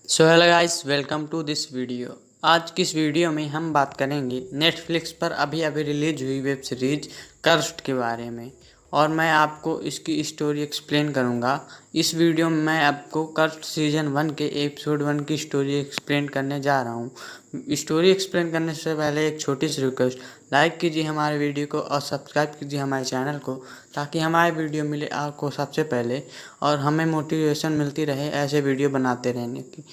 So hello guys, welcome to this video. आज की इस वीडियो में हम बात करेंगे नेटफ्लिक्स पर अभी अभी रिलीज हुई वेब सीरीज कर्स्ट के बारे में, और मैं आपको इसकी स्टोरी एक्सप्लेन करूंगा। इस वीडियो में मैं आपको कर्स्ट सीजन 1 के एपिसोड 1 की स्टोरी एक्सप्लेन करने जा रहा हूं। स्टोरी एक्सप्लेन करने से पहले एक छोटी सी रिक्वेस्ट, लाइक कीजिए हमारे वीडियो को और सब्सक्राइब कीजिए हमारे चैनल को, ताकि हमारे वीडियो मिले आपको सबसे पहले और हमें मोटिवेशन मिलती रहे ऐसे वीडियो बनाते रहने की।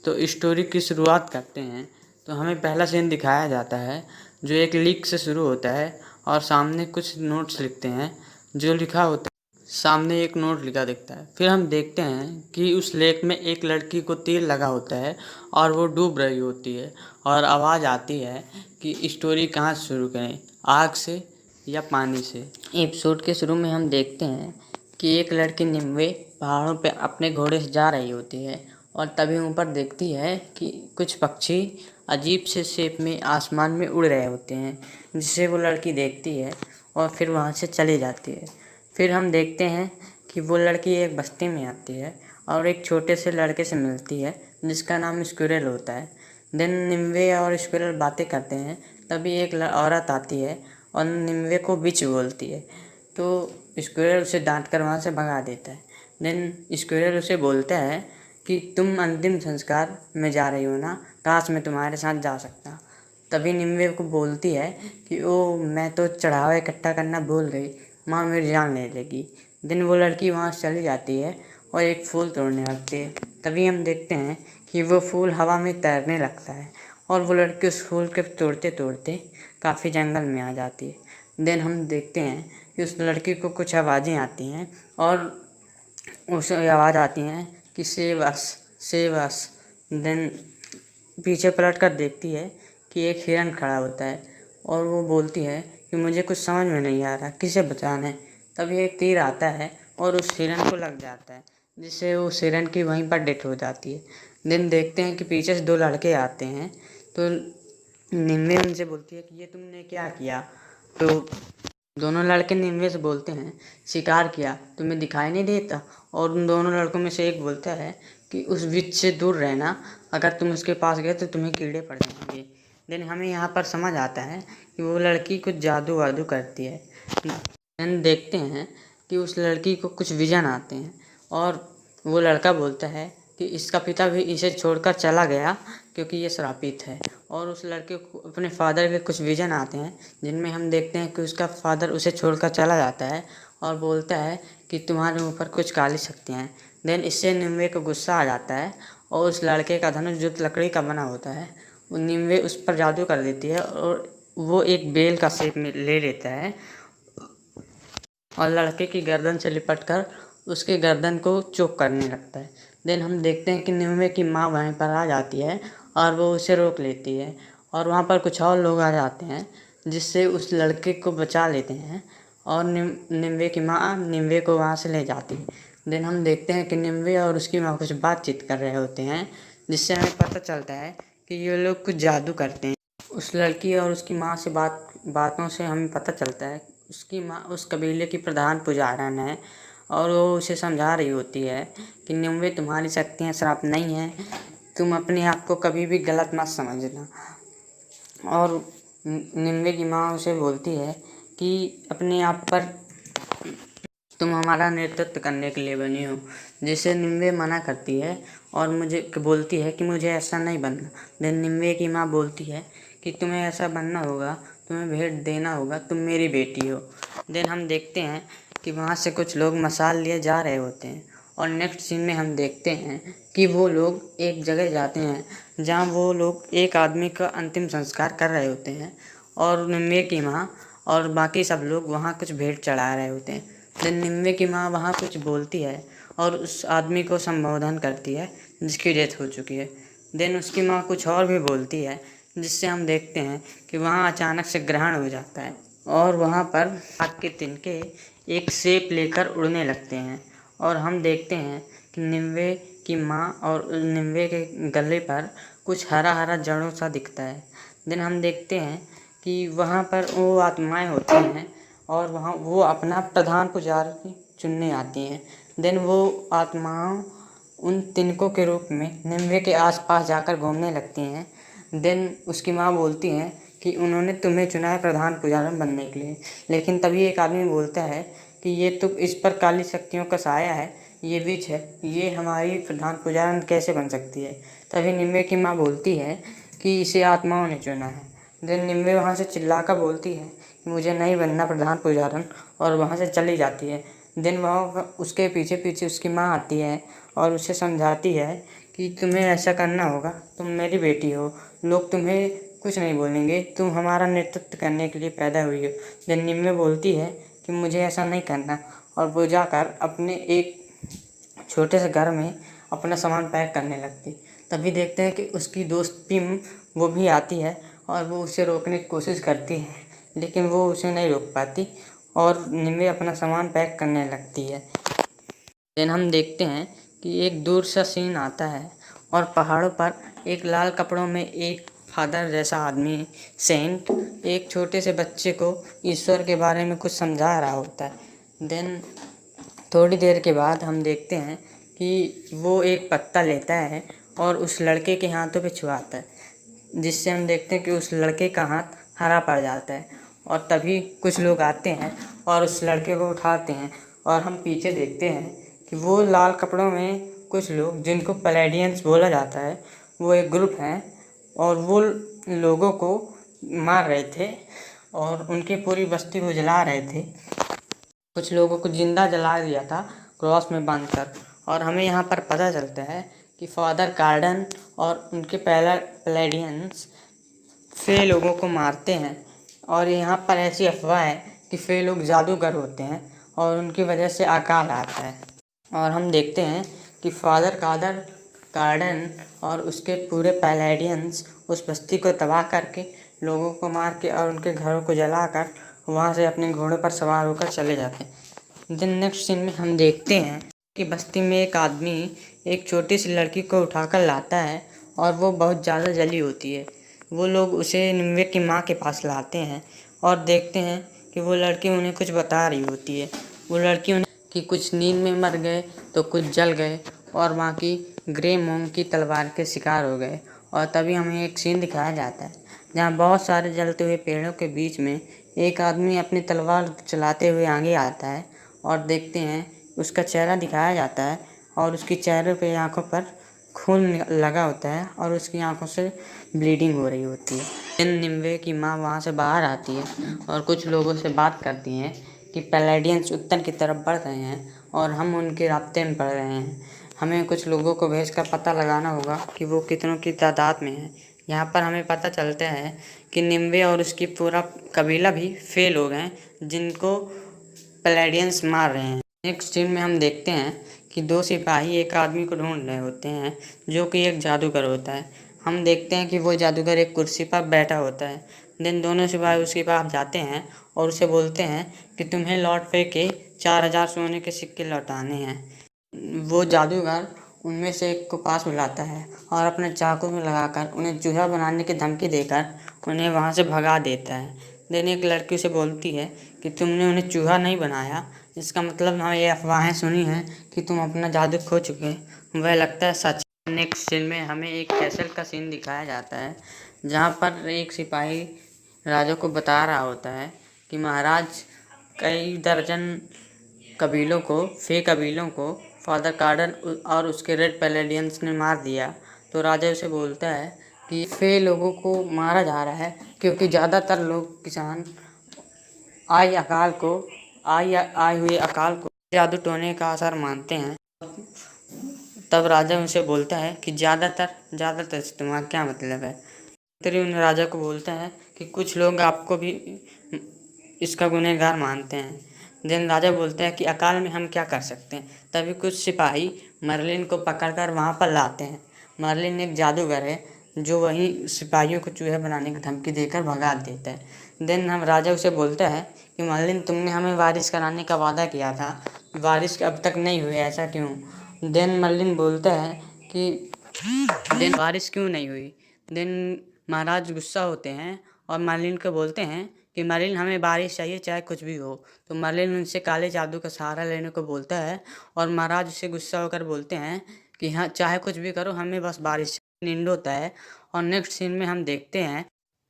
तो स्टोरी की शुरुआत करते हैं। तो हमें पहला सीन दिखाया जाता है जो एक लीक से शुरू होता है, और सामने कुछ नोट्स लिखते हैं। जो लिखा होता है, सामने एक नोट लिखा दिखता है। फिर हम देखते हैं कि उस लेक में एक लड़की को तीर लगा होता है और वो डूब रही होती है, और आवाज़ आती है कि स्टोरी कहाँ से शुरू करें, आग से या पानी से। एपिसोड के शुरू में हम देखते हैं कि एक लड़की निम्बे पहाड़ों पे अपने घोड़े से जा रही होती है, और तभी ऊपर देखती है कि कुछ पक्षी अजीब से शेप में आसमान में उड़ रहे होते हैं, जिसे वो लड़की देखती है और फिर वहाँ से चली जाती है। फिर हम देखते हैं कि वो लड़की एक बस्ती में आती है और एक छोटे से लड़के से मिलती है जिसका नाम स्क्विरल होता है। देन निम्बे और स्क्विरल बातें करते हैं। तभी एक औरत आती है और निम्बे को विच बोलती है, तो स्क्विरल उसे डांट कर वहाँ से भगा देता है। देन स्क्विरल उसे बोलता है कि तुम अंतिम संस्कार में जा रही हो ना, काश मैं तुम्हारे साथ जा सकता। तभी निम्बे को बोलती है कि ओ, मैं तो चढ़ावा इकट्ठा करना भूल गई, माँ मेरी जान ले लेगी। दिन वो लड़की वहाँ से चली जाती है और एक फूल तोड़ने लगती है। तभी हम देखते हैं कि वो फूल हवा में तैरने लगता है, और वो लड़की उस फूल के तोड़ते तोड़ते काफ़ी जंगल में आ जाती है। देन हम देखते हैं कि उस लड़की को कुछ आवाज़ें आती हैं, और उसे आवाज़ आती हैं कि save us, save us. Then पीछे पलट कर देखती है कि एक हिरन खड़ा होता है, और वो बोलती है कि मुझे कुछ समझ में नहीं आ रहा, किसे बचाना है। तभी एक तीर आता है और उस हिरन को लग जाता है, जिससे उस हिरन की वहीं पर डेथ हो जाती है। देन देखते हैं कि पीछे से दो लड़के आते हैं, तो निम्मे उनसे बोलती है कि ये तुमने क्या किया। तो दोनों लड़के निम्बे से बोलते हैं, शिकार किया, तुम्हें दिखाई नहीं देता। और उन दोनों लड़कों में से एक बोलता है कि उस विच से दूर रहना, अगर तुम उसके पास गए तो तुम्हें कीड़े पड़ जाएंगे। देन हमें यहाँ पर समझ आता है कि वो लड़की कुछ जादू वादू करती है। देन देखते हैं कि उस लड़की को कुछ विजन आते हैं, और वो लड़का बोलता है कि इसका पिता भी इसे छोड़कर चला गया क्योंकि ये श्रापित है। और उस लड़के को अपने फादर के कुछ विजन आते हैं, जिनमें हम देखते हैं कि उसका फादर उसे छोड़कर चला जाता है और बोलता है कि तुम्हारे ऊपर कुछ काली शक्तियाँ हैं। देन इससे निम्बे को गुस्सा आ जाता है, और उस लड़के का धनुष जो लकड़ी का बना होता है, वो निम्बे उस पर जादू कर देती है, और वो एक बेल का शेप में ले लेता है, और लड़के की गर्दन से लिपट कर उसके गर्दन को चोक करने लगता है। देन हम देखते हैं कि निम्बे की माँ वहीं पर आ जाती है और वो उसे रोक लेती है, और वहाँ पर कुछ और लोग आ जाते हैं जिससे उस लड़के को बचा लेते हैं, और निम्बे की माँ निम्बे को वहाँ से ले जाती है। देन हम देखते हैं कि निम्बे और उसकी माँ कुछ बातचीत कर रहे होते हैं, जिससे हमें पता चलता है कि ये लोग कुछ जादू करते हैं। उस लड़की और उसकी माँ से बातों से हमें पता चलता है उसकी माँ उस कबीले की प्रधान पुजारन है, और वो उसे समझा रही होती है कि निम्बे तुम्हारी शक्तियाँ श्राप नहीं हैं, तुम अपने आप को कभी भी गलत मत समझना। और निम्बे की माँ उसे बोलती है कि अपने आप पर तुम हमारा नेतृत्व करने के लिए बनी हो, जिसे निम्बे मना करती है और मुझे बोलती है कि मुझे ऐसा नहीं बनना। देन निम्बे की माँ बोलती है कि तुम्हें ऐसा बनना होगा, तुम्हें भेंट देना होगा, तुम मेरी बेटी हो। देन हम देखते हैं कि वहाँ से कुछ लोग मसाल लिए जा रहे होते हैं, और नेक्स्ट सीन में हम देखते हैं कि वो लोग एक जगह जाते हैं जहाँ वो लोग एक आदमी का अंतिम संस्कार कर रहे होते हैं, और निम्बे की माँ और बाकी सब लोग वहाँ कुछ भेंट चढ़ा रहे होते हैं। देन निम्बे की माँ वहाँ कुछ बोलती है और उस आदमी को संबोधन करती है जिसकी डेथ हो चुकी है। देन उसकी माँ कुछ और भी बोलती है, जिससे हम देखते हैं कि वहाँ अचानक से ग्रहण हो जाता है, और वहाँ पर आग के तिनके एक शेप लेकर उड़ने लगते हैं, और हम देखते हैं कि निम्बे की माँ और निम्बे के गले पर कुछ हरा हरा जड़ों सा दिखता है। देन हम देखते हैं कि वहाँ पर वो आत्माएं होती हैं, और वहाँ वो अपना प्रधान पुजारी चुनने आती हैं। देन वो आत्माओं उन तिनकों के रूप में निम्बे के आसपास जाकर घूमने लगती हैं। देन उसकी माँ बोलती है कि उन्होंने तुम्हें चुना है प्रधान पुजारन बनने के लिए। लेकिन तभी एक आदमी बोलता है कि ये तो इस पर काली शक्तियों का साया है, ये विच है, ये हमारी प्रधान पुजारन कैसे बन सकती है। तभी निम्बे की माँ बोलती है कि इसे आत्माओं ने चुना है। देन निम्बे वहाँ से चिल्लाकर बोलती है कि मुझे नहीं बनना प्रधान पुजारन, और वहाँ से चली जाती है। देन वह उसके पीछे पीछे उसकी माँ आती है और उसे समझाती है कि तुम्हें ऐसा करना होगा, तुम मेरी बेटी हो, लोग तुम्हें कुछ नहीं बोलेंगे, तुम हमारा नेतृत्व करने के लिए पैदा हुई हो। देन निम्बे बोलती है कि मुझे ऐसा नहीं करना, और वो जाकर अपने एक छोटे से घर में अपना सामान पैक करने लगती। तभी देखते हैं कि उसकी दोस्त पिम वो भी आती है और वो उसे रोकने की कोशिश करती है, लेकिन वो उसे नहीं रोक पाती और निम्बे अपना सामान पैक करने लगती है। देन हम देखते हैं कि एक दूर सा सीन आता है और पहाड़ों पर एक लाल कपड़ों में एक फादर जैसा आदमी, सेंट, एक छोटे से बच्चे को ईश्वर के बारे में कुछ समझा रहा होता है। देन थोड़ी देर के बाद हम देखते हैं कि वो एक पत्ता लेता है और उस लड़के के हाथों पे छुआता है, जिससे हम देखते हैं कि उस लड़के का हाथ हरा पड़ जाता है। और तभी कुछ लोग आते हैं और उस लड़के को उठाते हैं, और हम पीछे देखते हैं कि वो लाल कपड़ों में कुछ लोग, जिनको पैलेडियंस बोला जाता है, वो एक ग्रुप है और वो लोगों को मार रहे थे और उनकी पूरी बस्ती को जला रहे थे। कुछ लोगों को जिंदा जला दिया था क्रॉस में बांधकर। और हमें यहाँ पर पता चलता है कि फादर कार्डन और उनके पैलेडियंस फे लोगों को मारते हैं। और यहाँ पर ऐसी अफवाह है कि फे लोग जादूगर होते हैं और उनकी वजह से अकाल आता है। और हम देखते हैं कि फादर कार्डन और उसके पूरे पैलेडियंस उस बस्ती को तबाह करके, लोगों को मार के और उनके घरों को जलाकर वहाँ से अपने घोड़े पर सवार होकर चले जाते हैं। देन नेक्स्ट सीन में हम देखते हैं कि बस्ती में एक आदमी एक छोटी सी लड़की को उठाकर लाता है और वो बहुत ज़्यादा जली होती है। वो लोग उसे निम्बे की माँ के पास लाते हैं और देखते हैं कि वो लड़की उन्हें कुछ बता रही होती है। वो लड़की उन्हें कि कुछ नींद में मर गए तो कुछ जल गए और बाकी ग्रे मोंग की तलवार के शिकार हो गए। और तभी हमें एक सीन दिखाया जाता है जहाँ बहुत सारे जलते हुए पेड़ों के बीच में एक आदमी अपनी तलवार चलाते हुए आगे आता है, और देखते हैं उसका चेहरा दिखाया जाता है और उसकी चेहरे पे आंखों पर खून लगा होता है और उसकी आंखों से ब्लीडिंग हो रही होती है। इन निम्बे की माँ वहाँ से बाहर आती है और कुछ लोगों से बात करती हैं कि पैलेडियंस उत्तर की तरफ बढ़ रहे हैं और हम उनके रास्ते में पड़ रहे हैं। हमें कुछ लोगों को भेजकर पता लगाना होगा कि वो कितनों की तादाद में है। यहाँ पर हमें पता चलता है कि निम्बे और उसकी पूरा कबीला भी फेल हो गए, जिनको पैलेडियंस मार रहे हैं। नेक्स्ट सीन में हम देखते हैं कि दो सिपाही एक आदमी को ढूंढ रहे होते हैं जो कि एक जादूगर होता है। हम देखते हैं कि वो जादूगर एक कुर्सी पर बैठा होता है। देन दोनों सिपाही उसके पास जाते हैं और उसे बोलते हैं कि तुम्हें लौट पे के 4000 सोने के सिक्के लौटाने हैं। वो जादूगर उनमें से एक को पास बुलाता है और अपने चाकू में लगाकर उन्हें चूहा बनाने की धमकी देकर उन्हें वहाँ से भगा देता है। देन एक लड़की उसे बोलती है कि तुमने उन्हें चूहा नहीं बनाया, इसका मतलब हमें ये अफवाहें सुनी हैं कि तुम अपना जादू खो चुके। वह लगता है सच। नेक्स्ट सीन में हमें एक कैसल का सीन दिखाया जाता है जहाँ पर एक सिपाही राजा को बता रहा होता है कि महाराज, कई दर्जन कबीलों को, फे कबीलों को फादर कार्डन और उसके रेड पैलेडियंस ने मार दिया। तो राजा उसे बोलता है कि फे लोगों को मारा जा रहा है क्योंकि ज़्यादातर लोग किसान आए हुए अकाल को जादू टोने का असर मानते हैं। तब राजा उनसे बोलता है कि ज़्यादातर से तुम्हारा क्या मतलब है। तेरी उन राजा को बोलता है कि कुछ लोग आपको भी इसका गुनहगार मानते हैं। देन राजा बोलता है कि अकाल में हम क्या कर सकते हैं। तभी कुछ सिपाही मर्लिन को पकड़कर वहाँ पर लाते हैं। मर्लिन एक जादूगर है जो वहीं सिपाहियों को चूहे बनाने की धमकी देकर भगा देता है। देन हम राजा उसे बोलता है कि मर्लिन, तुमने हमें बारिश कराने का वादा किया था, बारिश अब तक नहीं हुई, ऐसा क्यों। देन मर्लिन बोलता है कि देन बारिश क्यों नहीं हुई। देन महाराज गुस्सा होते हैं और मर्लिन को बोलते हैं कि मर्लिन, हमें बारिश चाहिए चाहे कुछ भी हो। तो मर्लिन उनसे काले जादू का सहारा लेने को बोलता है और महाराज उससे गुस्सा होकर बोलते हैं कि हाँ चाहे कुछ भी करो हमें बस बारिश नींद होता है। और नेक्स्ट सीन में हम देखते हैं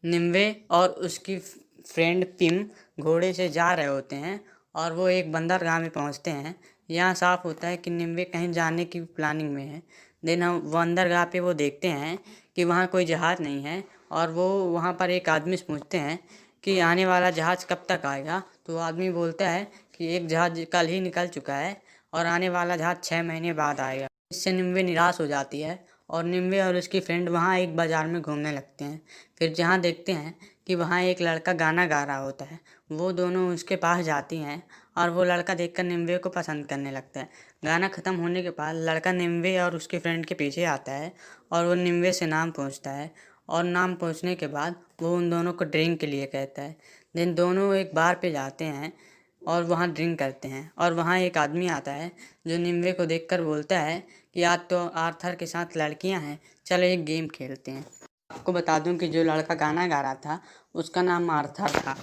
निम्वे और उसकी फ्रेंड पिम घोड़े से जा रहे होते हैं और वो एक बंदरगाह में पहुंचते हैं। यहाँ साफ होता है कि निम्वे कहीं जाने की प्लानिंग में है। देन हम बंदरगाह पे वो देखते हैं कि वहाँ कोई जहाज़ नहीं है और वो वहाँ पर एक आदमी से पूछते हैं कि आने वाला जहाज़ कब तक आएगा। तो वो आदमी बोलता है कि एक जहाज़ कल ही निकल चुका है और आने वाला जहाज़ 6 महीने बाद आएगा। इससे निम्वे निराश हो जाती है और निम्वे और उसकी फ्रेंड वहाँ एक बाज़ार में घूमने लगते हैं। फिर जहाँ देखते हैं कि वहाँ एक लड़का गाना गा रहा होता है। वो दोनों उसके पास जाती हैं और वो लड़का देखकर निम्वे को पसंद करने लगता है। गाना ख़त्म होने के बाद लड़का निम्वे और उसके फ्रेंड के पीछे आता है और वो निम्वे से नाम पूछता है और नाम पूछने के बाद वो उन दोनों को ड्रिंक के लिए कहता है। देन दोनों एक बार पे जाते हैं और वहाँ ड्रिंक करते हैं और वहाँ एक आदमी आता है जो निम्वे को देखकर बोलता है कि आज तो आर्थर के साथ लड़कियाँ हैं, चलो एक गेम खेलते हैं। आपको बता दूं कि जो लड़का गाना गा रहा था उसका नाम आर्थर था।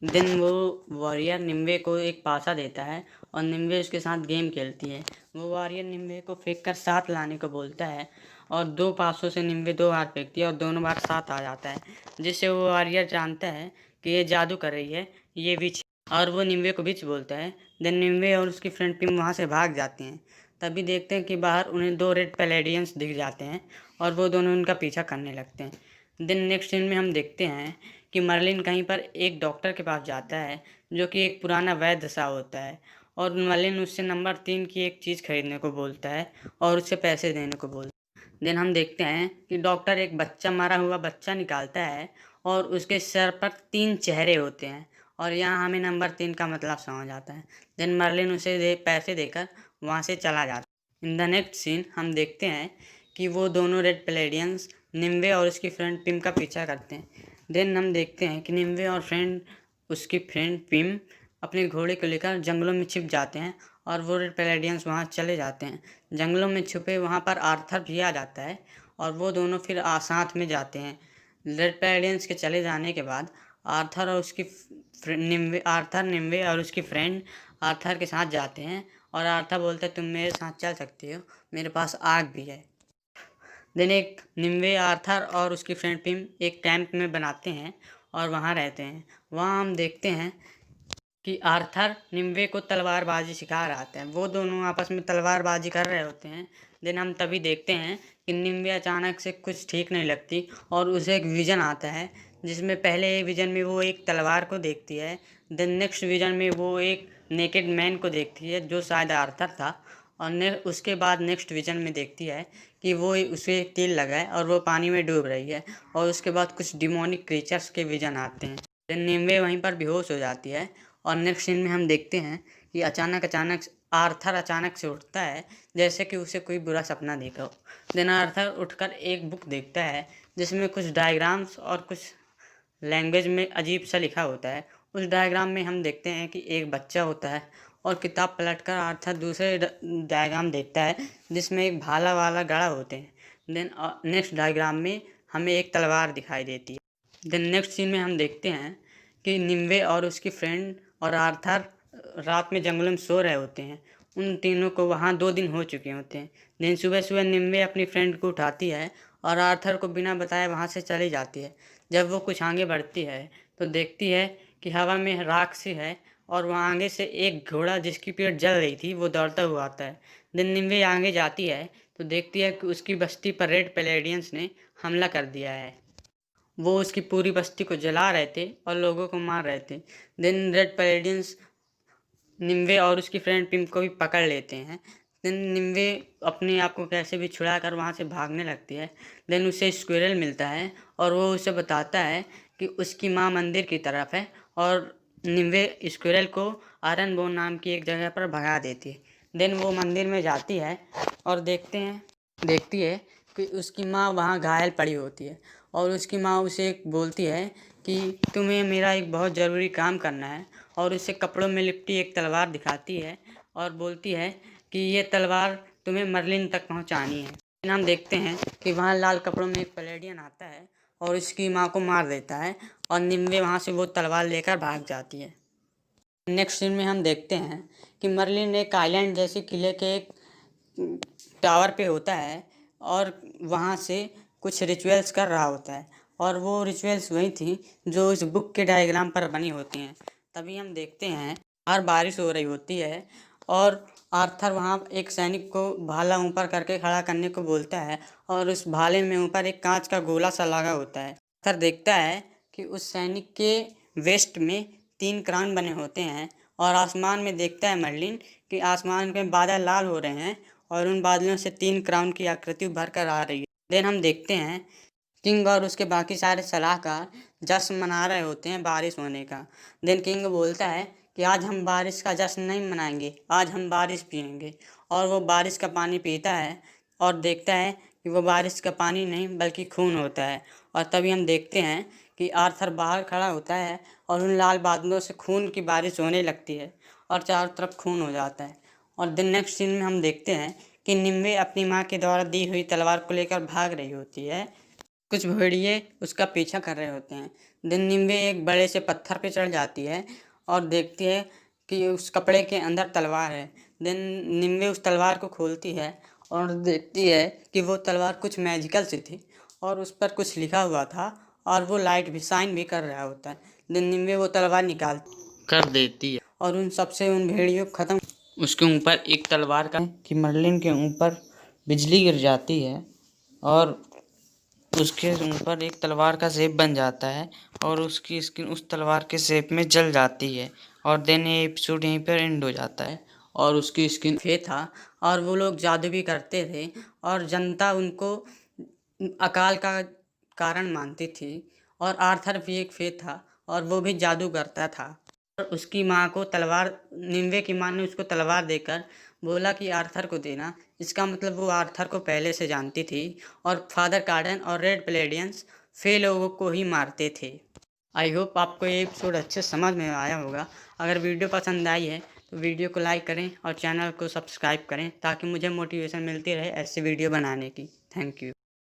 देन वो वॉरियर निम्बे को एक पासा देता है और निम्बे उसके साथ गेम खेलती है। वो वॉरियर निम्बे को फेंक कर साथ लाने को बोलता है और 2 पासों से निम्बे 2 बार फेंकती है और दोनों बार साथ आ जाता है, जिससे वो वॉरियर जानता है कि ये जादू कर रही है, ये विच। और वो निम्बे को विच बोलता है। देन निम्बे और उसकी फ्रेंड पिम वहाँ से भाग जाते हैं। तभी देखते हैं कि बाहर उन्हें 2 रेड पैलेडियंस दिख जाते हैं और वो दोनों उनका पीछा करने लगते हैं। देन नेक्स्ट सीन में हम देखते हैं कि मर्लिन कहीं पर एक डॉक्टर के पास जाता है जो कि एक पुराना वैद्य सा होता है और मर्लिन उससे नंबर 3 की एक चीज़ खरीदने को बोलता है और उससे पैसे देने को बोलता है। देन हम देखते हैं कि डॉक्टर एक बच्चा, मरा हुआ बच्चा निकालता है और उसके सर पर 3 चेहरे होते हैं और यहाँ हमें नंबर 3 का मतलब समझ आता है। देन मर्लिन उसे पैसे देकर वहाँ से चला जाता है। इन द नेक्स्ट सीन हम देखते हैं कि वो दोनों रेड प्लेडियंस निम्बे और उसकी फ्रेंड पिम का पीछा करते हैं। देन हम देखते हैं कि निम्बे और उसकी फ्रेंड पिम अपने घोड़े को लेकर जंगलों में छिप जाते हैं और वो रेड प्लेडियंस वहाँ चले जाते हैं। जंगलों में छुपे वहाँ पर आर्थर भी आ जाता है और वो दोनों फिर साथ में जाते हैं। रेड प्लेडियंस के चले जाने के बाद आर्थर निम्बे और उसकी फ्रेंड आर्थर के साथ जाते हैं और आर्थर बोलता है तुम मेरे साथ चल सकती हो, मेरे पास आग भी है। देन एक निम्बे, आर्थर और उसकी फ्रेंड पिम एक कैंप में बनाते हैं और वहाँ रहते हैं। वहाँ हम देखते हैं कि आर्थर निम्बे को तलवारबाजी सिखा रहा था। वो दोनों आपस में तलवारबाजी कर रहे होते हैं। देन हम तभी देखते हैं कि निम्बे अचानक से कुछ ठीक नहीं लगती और उसे एक विज़न आता है जिसमें पहले विज़न में वो एक तलवार को देखती है। देन नेक्स्ट विज़न में वो एक नेकेड मैन को देखती है जो शायद आर्थर था और उसके बाद नेक्स्ट विज़न में देखती है कि वो उसे तेल लगा है और वो पानी में डूब रही है और उसके बाद कुछ डिमोनिक क्रीचर्स के विज़न आते हैं। देन निम्बे वहीं पर बेहोश हो जाती है और नेक्स्ट सीन में हम देखते हैं कि अचानक आर्थर अचानक से उठता है जैसे कि उसे कोई बुरा सपना देखा हो। देन आर्थर उठकर एक बुक देखता है जिसमें कुछ डायग्राम्स और कुछ लैंग्वेज में अजीब सा लिखा होता है। उस डायग्राम में हम देखते हैं कि एक बच्चा होता है और किताब पलटकर आर्थर दूसरे डायग्राम देखता है जिसमें एक भाला वाला गड़ा होते हैं। देन नेक्स्ट डायग्राम में हमें एक तलवार दिखाई देती है। देन नेक्स्ट सीन में हम देखते हैं कि निम्बे और उसकी फ्रेंड और आर्थर रात में जंगलों में सो रहे होते हैं। उन तीनों को वहाँ 2 दिन हो चुके होते हैं। दिन सुबह सुबह निम्बे अपनी फ्रेंड को उठाती है और आर्थर को बिना बताए वहाँ से चली जाती है। जब वो कुछ आगे बढ़ती है तो देखती है कि हवा में राख सी है और वहाँ आगे से एक घोड़ा जिसकी पीठ जल रही थी वो दौड़ता हुआ आता है। दिन निम्बे आगे जाती है तो देखती है कि उसकी बस्ती पर रेड पैलेडियंस ने हमला कर दिया है। वो उसकी पूरी बस्ती को जला रहे थे और लोगों को मार रहे थे। देन रेड पैलेडियंस निम्बे और उसकी फ्रेंड पिम को भी पकड़ लेते हैं। देन निम्बे अपने आप को कैसे भी छुड़ा कर वहाँ से भागने लगती है। देन उसे स्क्विरल मिलता है और वो उसे बताता है कि उसकी माँ मंदिर की तरफ है और निम्बे स्क्विरल को आयरनबोन नाम की एक जगह पर भगा देती है। देन वो मंदिर में जाती है और देखती है कि उसकी माँ वहाँ घायल पड़ी होती है और उसकी माँ उसे बोलती है कि तुम्हें मेरा एक बहुत ज़रूरी काम करना है और उसे कपड़ों में लिपटी एक तलवार दिखाती है और बोलती है कि ये तलवार तुम्हें मर्लिन तक पहुंचानी है। फिर हम देखते हैं कि वहाँ लाल कपड़ों में एक पैलेडियन आता है और उसकी माँ को मार देता है और निम्बे वहाँ से वो तलवार लेकर भाग जाती है। नेक्स्ट सीन में हम देखते हैं कि मर्लिन एक आइलैंड जैसे किले के एक टावर पे होता है और वहाँ से कुछ रिचुअल्स कर रहा होता है, और वो रिचुअल्स वही थी जो इस बुक के डायग्राम पर बनी होती हैं। तभी हम देखते हैं बाहर बारिश हो रही होती है और आर्थर वहाँ एक सैनिक को भाला ऊपर करके खड़ा करने को बोलता है, और उस भाले में ऊपर एक कांच का गोला सा लगा होता है। आर्थर देखता है कि उस सैनिक के वेस्ट में 3 क्राउन बने होते हैं, और आसमान में देखता है मर्लिन कि आसमान में बादल लाल हो रहे हैं और उन बादलों से 3 क्राउन की आकृति उभर कर आ रही है। देन हम देखते हैं किंग और उसके बाकी सारे सलाहकार जश्न मना रहे होते हैं बारिश होने का। देन किंग बोलता है कि आज हम बारिश का जश्न नहीं मनाएंगे, आज हम बारिश पिएंगे। और वो बारिश का पानी पीता है और देखता है कि वो बारिश का पानी नहीं बल्कि खून होता है। और तभी हम देखते हैं कि आर्थर बाहर खड़ा होता है और उन लाल बादलों से खून की बारिश होने लगती है और चारों तरफ खून हो जाता है। और दिन नेक्स्ट सीन में हम देखते हैं कि निम्बे अपनी माँ के द्वारा दी हुई तलवार को लेकर भाग रही होती है। कुछ भेड़िए उसका पीछा कर रहे होते हैं। दिन निम्बे एक बड़े से पत्थर पे चढ़ जाती है और देखती है कि उस कपड़े के अंदर तलवार है। दिन निम्बे उस तलवार को खोलती है और देखती है कि वो तलवार कुछ मैजिकल सी थी और उस पर कुछ लिखा हुआ था और वो लाइट भी शाइन भी कर रहा होता है। दिन निम्बे वो तलवार निकाल कर देती है और उन सबसे उन भेड़ियों को ख़त्म। उसके ऊपर एक तलवार का कि मर्लिन के ऊपर बिजली गिर जाती है और उसके ऊपर एक तलवार का शेप बन जाता है और उसकी स्किन उस तलवार के शेप में जल जाती है। और देन ये एपिसोड यहीं पर एंड हो जाता है। और उसकी स्किन फे था और वो लोग जादू भी करते थे और जनता उनको अकाल का कारण मानती थी। और आर्थर भी एक फे था और वो भी जादू करता था। और उसकी माँ को तलवार, निम्बे की माँ ने उसको तलवार देकर बोला कि आर्थर को देना। इसका मतलब वो आर्थर को पहले से जानती थी और फादर कार्डन और रेड प्लेडियंस फे लोगों को ही मारते थे। आई होप आपको ये एपिसोड अच्छे समझ में आया होगा। अगर वीडियो पसंद आई है तो वीडियो को लाइक करें और चैनल को सब्सक्राइब करें ताकि मुझे मोटिवेशन मिलती रहे ऐसे वीडियो बनाने की। Thank you.